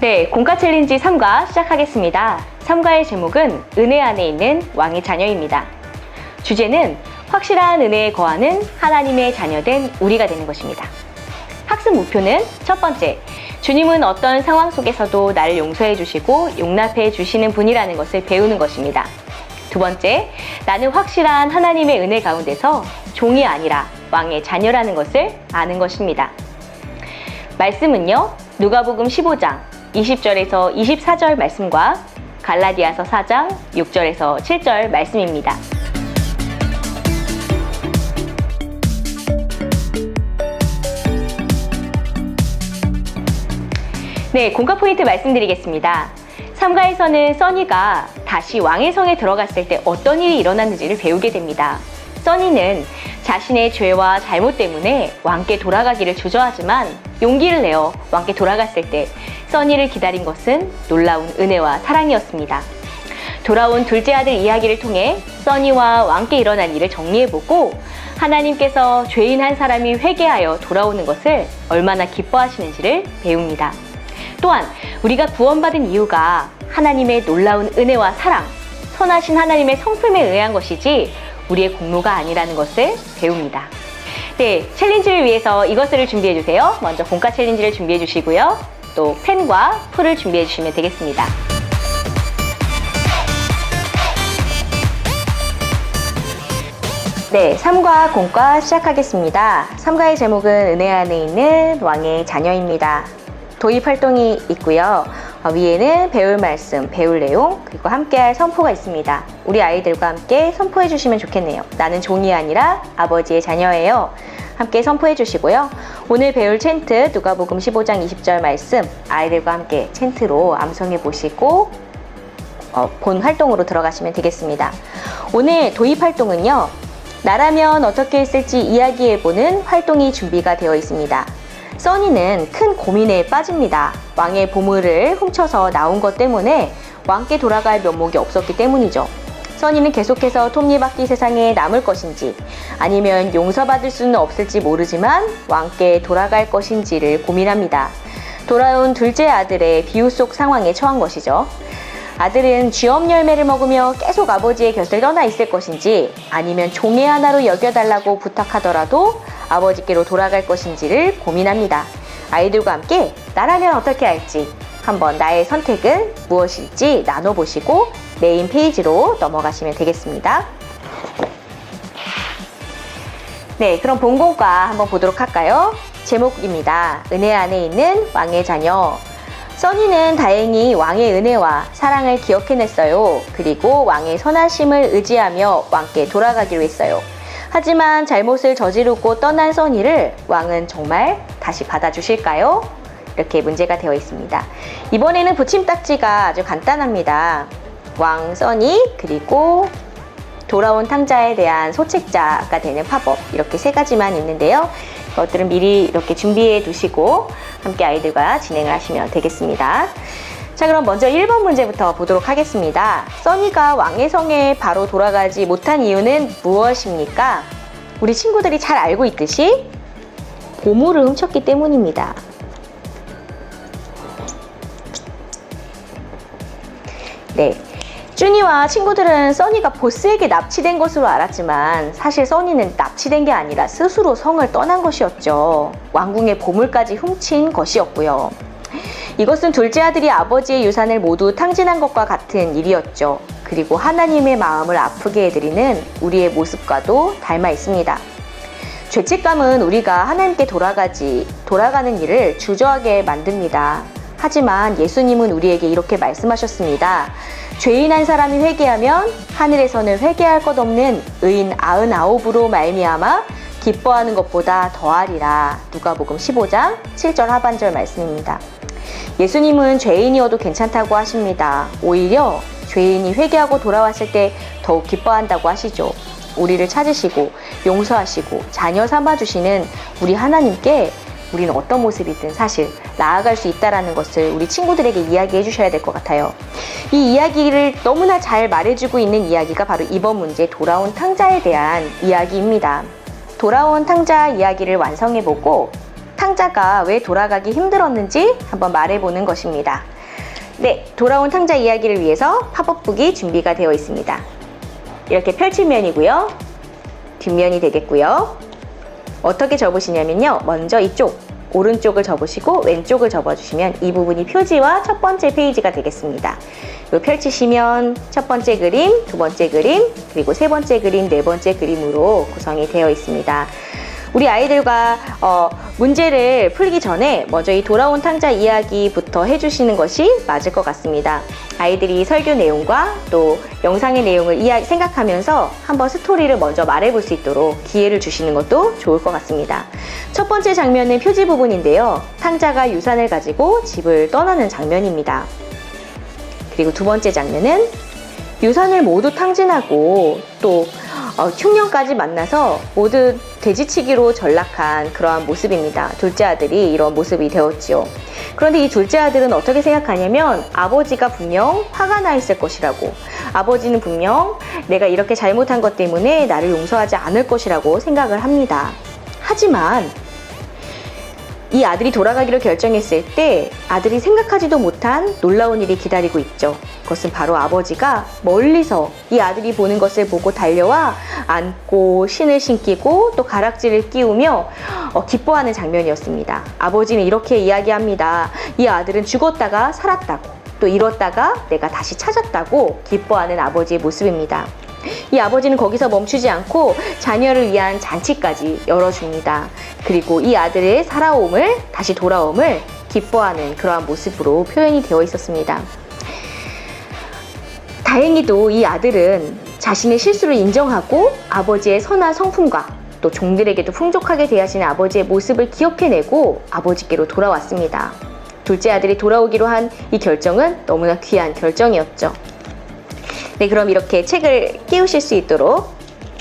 네, 공과 챌린지 3과 시작하겠습니다. 3과의 제목은 은혜 안에 있는 왕의 자녀입니다. 주제는 확실한 은혜에 거하는 하나님의 자녀된 우리가 되는 것입니다. 학습 목표는 첫 번째, 주님은 어떤 상황 속에서도 나를 용서해 주시고 용납해 주시는 분이라는 것을 배우는 것입니다. 두 번째, 나는 확실한 하나님의 은혜 가운데서 종이 아니라 왕의 자녀라는 것을 아는 것입니다. 말씀은요, 누가복음 15장 20절에서 24절 말씀과 갈라디아서 4장 6절에서 7절 말씀입니다. 네, 공과 포인트 말씀드리겠습니다. 3과에서는 써니가 다시 왕의 성에 들어갔을 때 어떤 일이 일어났는지를 배우게 됩니다. 써니는 자신의 죄와 잘못 때문에 왕께 돌아가기를 주저하지만 용기를 내어 왕께 돌아갔을 때 써니를 기다린 것은 놀라운 은혜와 사랑이었습니다. 돌아온 둘째 아들 이야기를 통해 써니와 왕께 일어난 일을 정리해보고 하나님께서 죄인 한 사람이 회개하여 돌아오는 것을 얼마나 기뻐하시는지를 배웁니다. 또한 우리가 구원받은 이유가 하나님의 놀라운 은혜와 사랑, 선하신 하나님의 성품에 의한 것이지 우리의 공로가 아니라는 것을 배웁니다. 네, 챌린지를 위해서 이것을 준비해 주세요. 먼저 공과 챌린지를 준비해 주시고요. 또 펜과 풀을 준비해 주시면 되겠습니다. 네, 3과 공과 시작하겠습니다. 3과의 제목은 은혜 안에 있는 왕의 자녀입니다. 도입 활동이 있고요. 위에는 배울 말씀, 배울 내용, 그리고 함께할 선포가 있습니다. 우리 아이들과 함께 선포해 주시면 좋겠네요. 나는 종이 아니라 아버지의 자녀예요. 함께 선포해 주시고요. 오늘 배울 챈트 누가복음 15장 20절 말씀 아이들과 함께 챈트로 암송해 보시고 본 활동으로 들어가시면 되겠습니다. 오늘 도입 활동은요, 나라면 어떻게 했을지 이야기해보는 활동이 준비가 되어 있습니다. 써니는 큰 고민에 빠집니다. 왕의 보물을 훔쳐서 나온 것 때문에 왕께 돌아갈 면목이 없었기 때문이죠. 써니는 계속해서 톱니바퀴 세상에 남을 것인지 아니면 용서받을 수는 없을지 모르지만 왕께 돌아갈 것인지를 고민합니다. 돌아온 둘째 아들의 비유 속 상황에 처한 것이죠. 아들은 쥐엄 열매를 먹으며 계속 아버지의 곁을 떠나 있을 것인지 아니면 종의 하나로 여겨달라고 부탁하더라도 아버지께로 돌아갈 것인지를 고민합니다. 아이들과 함께 나라면 어떻게 할지 한번 나의 선택은 무엇일지 나눠보시고 메인 페이지로 넘어가시면 되겠습니다. 네, 그럼 본공과 한번 보도록 할까요? 제목입니다. 은혜 안에 있는 왕의 자녀. 써니는 다행히 왕의 은혜와 사랑을 기억해냈어요. 그리고 왕의 선하심을 의지하며 왕께 돌아가기로 했어요. 하지만 잘못을 저지르고 떠난 써니를 왕은 정말 다시 받아주실까요? 이렇게 문제가 되어 있습니다. 이번에는 붙임딱지가 아주 간단합니다. 왕, 써니, 그리고 돌아온 탕자에 대한 소책자가 되는 팝업, 이렇게 세 가지만 있는데요. 이것들은 미리 이렇게 준비해 두시고 함께 아이들과 진행을 하시면 되겠습니다. 자, 그럼 먼저 1번 문제부터 보도록 하겠습니다. 써니가 왕의 성에 바로 돌아가지 못한 이유는 무엇입니까? 우리 친구들이 잘 알고 있듯이 보물을 훔쳤기 때문입니다. 네, 쭈니와 친구들은 써니가 보스에게 납치된 것으로 알았지만 사실 써니는 납치된 게 아니라 스스로 성을 떠난 것이었죠. 왕궁의 보물까지 훔친 것이었고요. 이것은 둘째 아들이 아버지의 유산을 모두 탕진한 것과 같은 일이었죠. 그리고 하나님의 마음을 아프게 해드리는 우리의 모습과도 닮아 있습니다. 죄책감은 우리가 하나님께 돌아가는 일을 주저하게 만듭니다. 하지만 예수님은 우리에게 이렇게 말씀하셨습니다. 죄인 한 사람이 회개하면 하늘에서는 회개할 것 없는 의인 99으로 말미암아 기뻐하는 것보다 더하리라. 누가복음 15장 7절 하반절 말씀입니다. 예수님은 죄인이어도 괜찮다고 하십니다. 오히려 죄인이 회개하고 돌아왔을 때 더욱 기뻐한다고 하시죠. 우리를 찾으시고 용서하시고 자녀 삼아주시는 우리 하나님께 우리는 어떤 모습이든 사실 나아갈 수 있다는 것을 우리 친구들에게 이야기해 주셔야 될 것 같아요. 이 이야기를 너무나 잘 말해주고 있는 이야기가 바로 이번 문제 돌아온 탕자에 대한 이야기입니다. 돌아온 탕자 이야기를 완성해보고 탕자가 왜 돌아가기 힘들었는지 한번 말해보는 것입니다. 네, 돌아온 탕자 이야기를 위해서 팝업북이 준비가 되어 있습니다. 이렇게 펼칠면이고요. 뒷면이 되겠고요. 어떻게 접으시냐면요. 먼저 이쪽 오른쪽을 접으시고 왼쪽을 접어주시면 이 부분이 표지와 첫 번째 페이지가 되겠습니다. 그리고 펼치시면 첫 번째 그림, 두 번째 그림, 그리고 세 번째 그림, 네 번째 그림으로 구성이 되어 있습니다. 우리 아이들과 문제를 풀기 전에 먼저 이 돌아온 탕자 이야기부터 해주시는 것이 맞을 것 같습니다. 아이들이 설교 내용과 또 영상의 내용을 생각하면서 한번 스토리를 먼저 말해볼 수 있도록 기회를 주시는 것도 좋을 것 같습니다. 첫 번째 장면은 표지 부분인데요. 탕자가 유산을 가지고 집을 떠나는 장면입니다. 그리고 두 번째 장면은 유산을 모두 탕진하고 또 흉년까지 만나서 모두 돼지치기로 전락한 그러한 모습입니다. 둘째 아들이 이런 모습이 되었지요. 그런데 이 둘째 아들은 어떻게 생각하냐면 아버지가 분명 화가 나 있을 것이라고, 아버지는 분명 내가 이렇게 잘못한 것 때문에 나를 용서하지 않을 것이라고 생각을 합니다. 하지만 이 아들이 돌아가기를 결정했을 때 아들이 생각하지도 못한 놀라운 일이 기다리고 있죠. 그것은 바로 아버지가 멀리서 이 아들이 보는 것을 보고 달려와 안고 신을 신기고 또 가락지를 끼우며 기뻐하는 장면이었습니다. 아버지는 이렇게 이야기합니다. 이 아들은 죽었다가 살았다고, 또 잃었다가 내가 다시 찾았다고 기뻐하는 아버지의 모습입니다. 이 아버지는 거기서 멈추지 않고 자녀를 위한 잔치까지 열어줍니다. 그리고 이 아들의 살아옴을, 다시 돌아옴을 기뻐하는 그러한 모습으로 표현이 되어 있었습니다. 다행히도 이 아들은 자신의 실수를 인정하고 아버지의 선한 성품과 또 종들에게도 풍족하게 대하시는 아버지의 모습을 기억해내고 아버지께로 돌아왔습니다. 둘째 아들이 돌아오기로 한 이 결정은 너무나 귀한 결정이었죠. 네, 그럼 이렇게 책을 끼우실 수 있도록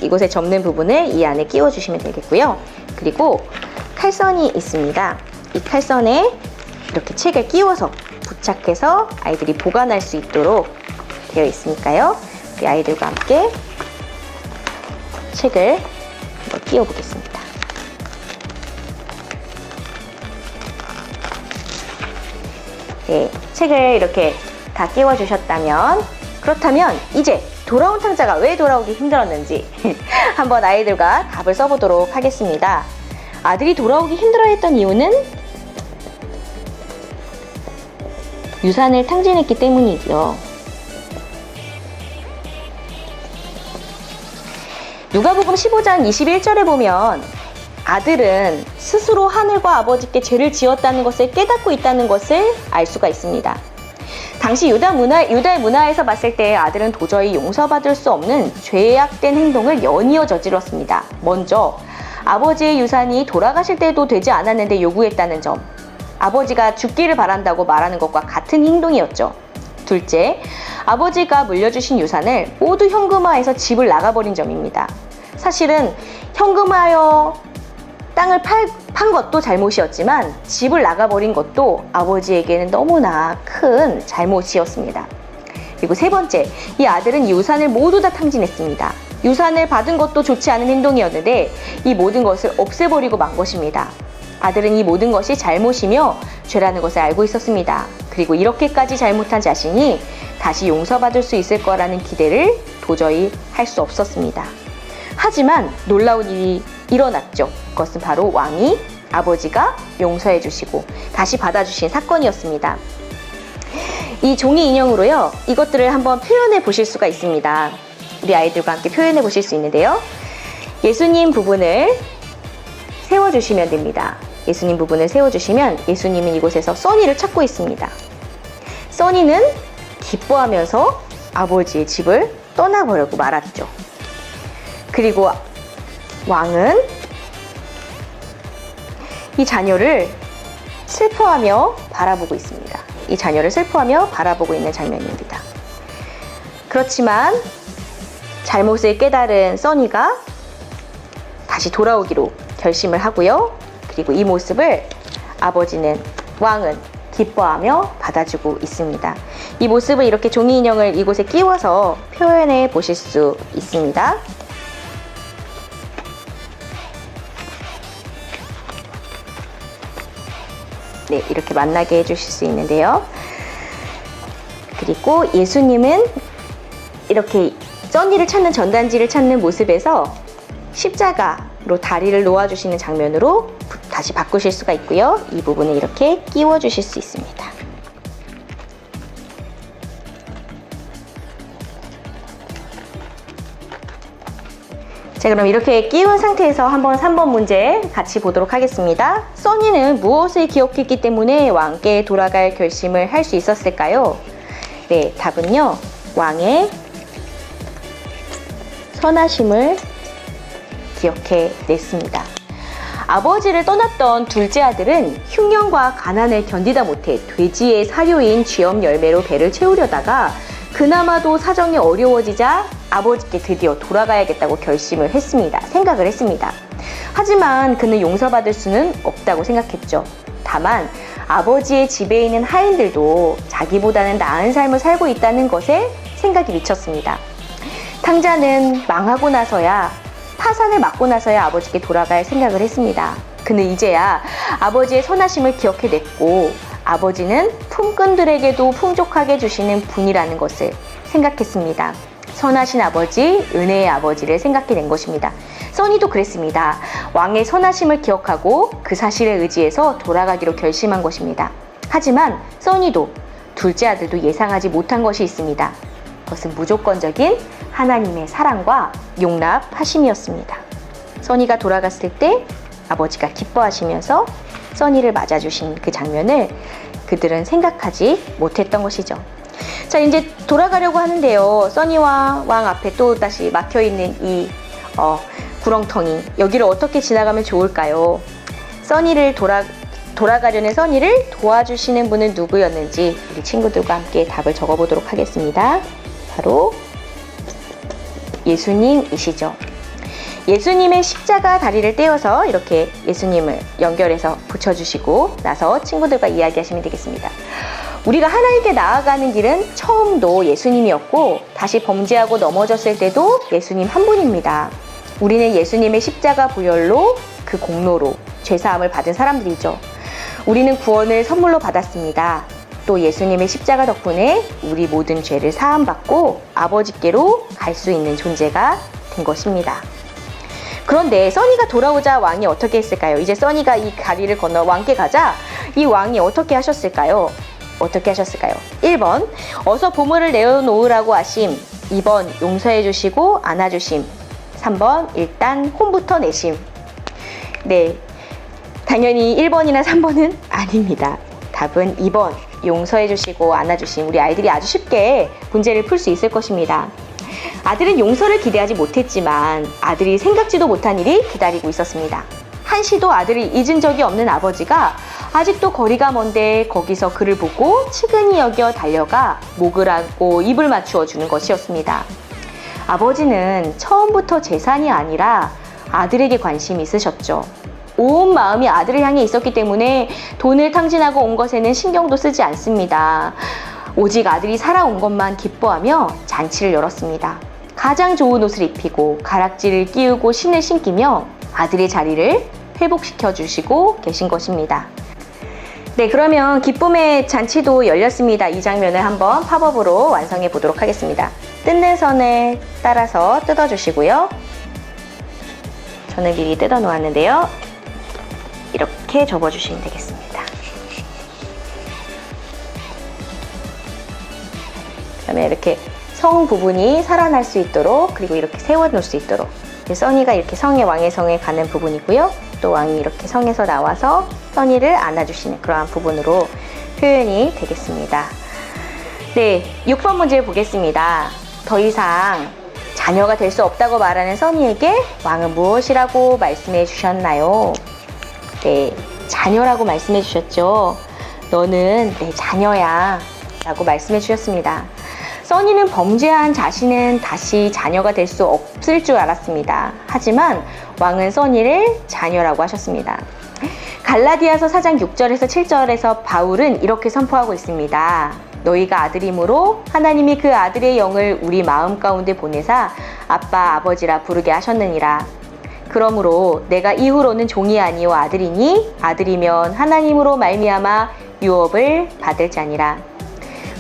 이곳에 접는 부분을 이 안에 끼워주시면 되겠고요. 그리고 칼선이 있습니다. 이 칼선에 이렇게 책을 끼워서 부착해서 아이들이 보관할 수 있도록 되어 있으니까요. 우리 아이들과 함께 책을 한번 끼워 보겠습니다. 네, 책을 이렇게 다 끼워 주셨다면, 그렇다면 이제 돌아온 탕자가 왜 돌아오기 힘들었는지 한번 아이들과 답을 써보도록 하겠습니다. 아들이 돌아오기 힘들어했던 이유는 유산을 탕진했기 때문이고요. 누가복음 15장 21절에 보면 아들은 스스로 하늘과 아버지께 죄를 지었다는 것을 깨닫고 있다는 것을 알 수가 있습니다. 당시 유다의 문화에서 봤을 때 아들은 도저히 용서받을 수 없는 죄악된 행동을 연이어 저질렀습니다. 먼저 아버지의 유산이 돌아가실 때도 되지 않았는데 요구했다는 점, 아버지가 죽기를 바란다고 말하는 것과 같은 행동이었죠. 둘째, 아버지가 물려주신 유산을 모두 현금화해서 집을 나가버린 점입니다. 사실은 현금화하여 땅을 판 것도 잘못이었지만 집을 나가버린 것도 아버지에게는 너무나 큰 잘못이었습니다. 그리고 세 번째, 이 아들은 유산을 모두 다 탕진했습니다. 유산을 받은 것도 좋지 않은 행동이었는데 이 모든 것을 없애버리고 만 것입니다. 아들은 이 모든 것이 잘못이며 죄라는 것을 알고 있었습니다. 그리고 이렇게까지 잘못한 자신이 다시 용서받을 수 있을 거라는 기대를 도저히 할 수 없었습니다. 하지만 놀라운 일이 일어났죠. 그것은 바로 왕이 아버지가 용서해 주시고 다시 받아주신 사건이었습니다. 이 종이 인형으로요, 이것들을 한번 표현해 보실 수가 있습니다. 우리 아이들과 함께 표현해 보실 수 있는데요. 예수님 부분을 세워주시면 됩니다. 예수님 부분을 세워주시면 예수님은 이곳에서 써니를 찾고 있습니다. 써니는 기뻐하면서 아버지의 집을 떠나버리고 말았죠. 그리고 왕은 이 자녀를 슬퍼하며 바라보고 있습니다. 이 자녀를 슬퍼하며 바라보고 있는 장면입니다. 그렇지만 잘못을 깨달은 써니가 다시 돌아오기로 결심을 하고요. 그리고 이 모습을 왕은 기뻐하며 받아주고 있습니다. 이 모습을 이렇게 종이 인형을 이곳에 끼워서 표현해 보실 수 있습니다. 네, 이렇게 만나게 해주실 수 있는데요. 그리고 예수님은 이렇게 써니를 찾는 전단지를 찾는 모습에서 십자가로 다리를 놓아주시는 장면으로 다시 바꾸실 수가 있고요. 이 부분을 이렇게 끼워주실 수 있습니다. 자, 그럼 이렇게 끼운 상태에서 한번 3번 문제 같이 보도록 하겠습니다. 써니는 무엇을 기억했기 때문에 왕께 돌아갈 결심을 할 수 있었을까요? 네, 답은요. 왕의 선하심을 기억해냈습니다. 아버지를 떠났던 둘째 아들은 흉년과 가난을 견디다 못해 돼지의 사료인 쥐엄 열매로 배를 채우려다가 그나마도 사정이 어려워지자 아버지께 드디어 돌아가야겠다고 생각을 했습니다. 하지만 그는 용서받을 수는 없다고 생각했죠. 다만 아버지의 집에 있는 하인들도 자기보다는 나은 삶을 살고 있다는 것에 생각이 미쳤습니다. 탕자는 파산을 맞고 나서야 아버지께 돌아갈 생각을 했습니다. 그는 이제야 아버지의 선하심을 기억해냈고 아버지는 품꾼들에게도 풍족하게 주시는 분이라는 것을 생각했습니다. 선하신 아버지, 은혜의 아버지를 생각해낸 것입니다. 써니도 그랬습니다. 왕의 선하심을 기억하고 그 사실에 의지해서 돌아가기로 결심한 것입니다. 하지만 써니도 둘째 아들도 예상하지 못한 것이 있습니다. 그것은 무조건적인 하나님의 사랑과 용납하심이었습니다. 써니가 돌아갔을 때 아버지가 기뻐하시면서 써니를 맞아주신 그 장면을 그들은 생각하지 못했던 것이죠. 자, 이제 돌아가려고 하는데요. 써니와 왕 앞에 또 다시 막혀있는 이 구렁텅이, 여기를 어떻게 지나가면 좋을까요? 돌아가려는 써니를 도와주시는 분은 누구였는지 우리 친구들과 함께 답을 적어보도록 하겠습니다. 바로 예수님이시죠. 예수님의 십자가 다리를 떼어서 이렇게 예수님을 연결해서 붙여주시고 나서 친구들과 이야기하시면 되겠습니다. 우리가 하나님께 나아가는 길은 처음도 예수님이었고 다시 범죄하고 넘어졌을 때도 예수님 한 분입니다. 우리는 예수님의 십자가 보혈로 그 공로로 죄사함을 받은 사람들이죠. 우리는 구원을 선물로 받았습니다. 또 예수님의 십자가 덕분에 우리 모든 죄를 사함받고 아버지께로 갈 수 있는 존재가 된 것입니다. 그런데 써니가 돌아오자 왕이 어떻게 했을까요? 이제 써니가 이 다리를 건너 왕께 가자 이 왕이 어떻게 하셨을까요? 1번 어서 보물을 내어놓으라고 하심. 2번 용서해 주시고 안아주심. 3번 일단 혼부터 내심. 네, 당연히 1번이나 3번은 아닙니다. 답은 2번 용서해 주시고 안아주심. 우리 아이들이 아주 쉽게 문제를 풀 수 있을 것입니다. 아들은 용서를 기대하지 못했지만 아들이 생각지도 못한 일이 기다리고 있었습니다. 한시도 아들을 잊은 적이 없는 아버지가 아직도 거리가 먼데 거기서 그를 보고 측은히 여겨 달려가 목을 안고 입을 맞추어 주는 것이었습니다. 아버지는 처음부터 재산이 아니라 아들에게 관심이 있으셨죠. 온 마음이 아들을 향해 있었기 때문에 돈을 탕진하고 온 것에는 신경도 쓰지 않습니다. 오직 아들이 살아온 것만 기뻐하며 잔치를 열었습니다. 가장 좋은 옷을 입히고 가락지를 끼우고 신을 신기며 아들의 자리를 회복시켜 주시고 계신 것입니다. 네, 그러면 기쁨의 잔치도 열렸습니다. 이 장면을 한번 팝업으로 완성해 보도록 하겠습니다. 뜯는 선을 따라서 뜯어주시고요. 저는 미리 뜯어 놓았는데요. 이렇게 접어주시면 되겠습니다. 그다음에 이렇게 성 부분이 살아날 수 있도록 그리고 이렇게 세워놓을 수 있도록 써니가 이렇게 왕의 성에 가는 부분이고요. 또 왕이 이렇게 성에서 나와서 써니를 안아주시는 그러한 부분으로 표현이 되겠습니다. 네, 6번 문제 보겠습니다. 더 이상 자녀가 될 수 없다고 말하는 써니에게 왕은 무엇이라고 말씀해 주셨나요? 네, 자녀라고 말씀해 주셨죠. 너는 내 자녀야 라고 말씀해 주셨습니다. 써니는 범죄한 자신은 다시 자녀가 될 수 없을 줄 알았습니다. 하지만 왕은 써니를 자녀라고 하셨습니다. 갈라디아서 4장 6절에서 7절에서 바울은 이렇게 선포하고 있습니다. 너희가 아들이므로 하나님이 그 아들의 영을 우리 마음 가운데 보내사 아빠 아버지라 부르게 하셨느니라. 그러므로 내가 이후로는 종이 아니요 아들이니 아들이면 하나님으로 말미암아 유업을 받을 자니라.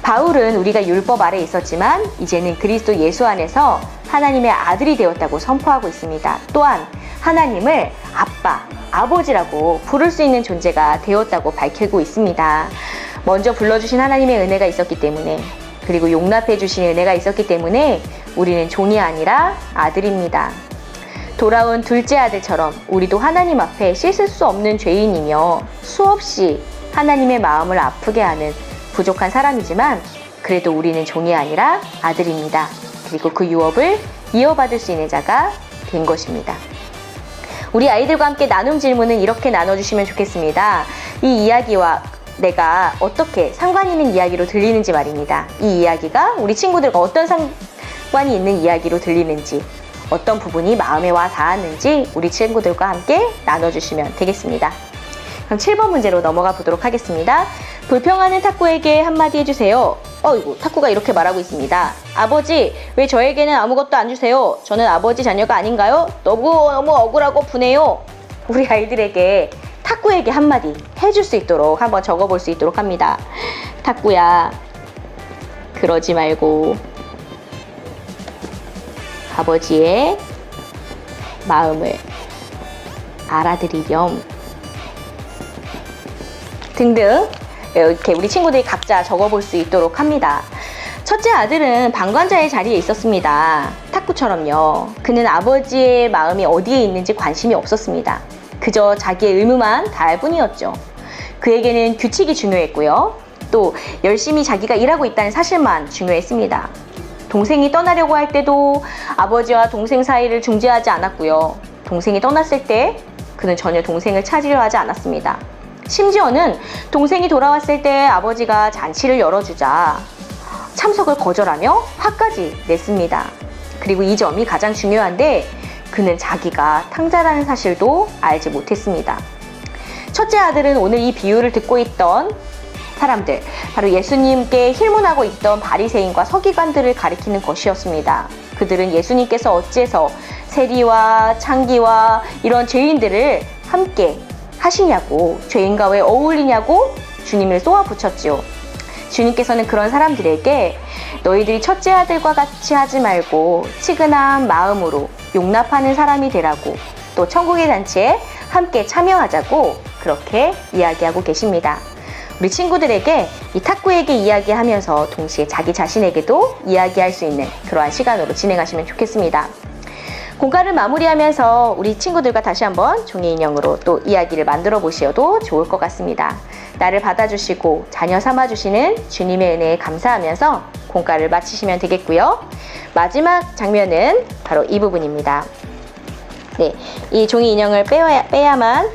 바울은 우리가 율법 아래 있었지만 이제는 그리스도 예수 안에서 하나님의 아들이 되었다고 선포하고 있습니다. 또한 하나님을 아빠, 아버지라고 부를 수 있는 존재가 되었다고 밝히고 있습니다. 먼저 불러주신 하나님의 은혜가 있었기 때문에, 그리고 용납해 주신 은혜가 있었기 때문에 우리는 종이 아니라 아들입니다. 돌아온 둘째 아들처럼 우리도 하나님 앞에 씻을 수 없는 죄인이며 수없이 하나님의 마음을 아프게 하는 부족한 사람이지만 그래도 우리는 종이 아니라 아들입니다. 그리고 그 유업을 이어받을 수 있는 자가 된 것입니다. 우리 아이들과 함께 나눔 질문은 이렇게 나눠주시면 좋겠습니다. 이 이야기와 내가 어떻게 상관 있는 이야기로 들리는지 말입니다. 이 이야기가 우리 친구들과 어떤 상관이 있는 이야기로 들리는지, 어떤 부분이 마음에 와 닿았는지 우리 친구들과 함께 나눠주시면 되겠습니다. 그럼 7번 문제로 넘어가 보도록 하겠습니다. 불평하는 탁구에게 한마디 해주세요. 이거 탁구가 이렇게 말하고 있습니다. 아버지, 왜 저에게는 아무것도 안 주세요? 저는 아버지 자녀가 아닌가요? 너무 억울하고 분해요. 우리 아이들에게 탁구에게 한마디 해줄 수 있도록 한번 적어볼 수 있도록 합니다. 탁구야, 그러지 말고 아버지의 마음을 알아들이렴. 등등 이렇게 우리 친구들이 각자 적어볼 수 있도록 합니다. 첫째 아들은 방관자의 자리에 있었습니다. 탁구처럼요. 그는 아버지의 마음이 어디에 있는지 관심이 없었습니다. 그저 자기의 의무만 다할 뿐이었죠. 그에게는 규칙이 중요했고요. 또 열심히 자기가 일하고 있다는 사실만 중요했습니다. 동생이 떠나려고 할 때도 아버지와 동생 사이를 중재하지 않았고요. 동생이 떠났을 때 그는 전혀 동생을 찾으려 하지 않았습니다. 심지어는 동생이 돌아왔을 때 아버지가 잔치를 열어주자 참석을 거절하며 화까지 냈습니다. 그리고 이 점이 가장 중요한데 그는 자기가 탕자라는 사실도 알지 못했습니다. 첫째 아들은 오늘 이 비유를 듣고 있던 사람들, 바로 예수님께 힐문하고 있던 바리새인과 서기관들을 가리키는 것이었습니다. 그들은 예수님께서 어째서 세리와 창기와 이런 죄인들을 함께 하시냐고, 죄인과 왜 어울리냐고 주님을 쏘아붙였지요. 주님께서는 그런 사람들에게 너희들이 첫째 아들과 같이 하지 말고 치근한 마음으로 용납하는 사람이 되라고, 또 천국의 잔치에 함께 참여하자고 그렇게 이야기하고 계십니다. 우리 친구들에게 이 탁구에게 이야기하면서 동시에 자기 자신에게도 이야기할 수 있는 그러한 시간으로 진행하시면 좋겠습니다. 공과를 마무리하면서 우리 친구들과 다시 한번 종이 인형으로 또 이야기를 만들어 보셔도 좋을 것 같습니다. 나를 받아주시고 자녀 삼아주시는 주님의 은혜에 감사하면서 공과를 마치시면 되겠고요. 마지막 장면은 바로 이 부분입니다. 네, 이 종이 인형을 빼야만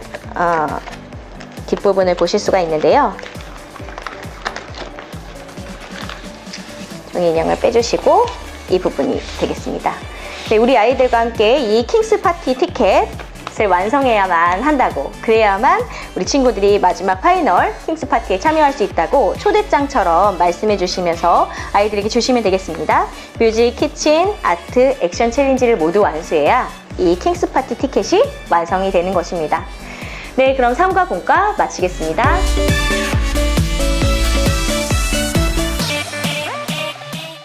뒷부분을 보실 수가 있는데요. 종이 인형을 빼주시고 이 부분이 되겠습니다. 네, 우리 아이들과 함께 이 킹스 파티 티켓을 완성해야만 한다고, 그래야만 우리 친구들이 마지막 파이널 킹스 파티에 참여할 수 있다고 초대장처럼 말씀해 주시면서 아이들에게 주시면 되겠습니다. 뮤직, 키친, 아트, 액션 챌린지를 모두 완수해야 이 킹스 파티 티켓이 완성이 되는 것입니다. 네, 그럼 3과 공과 마치겠습니다.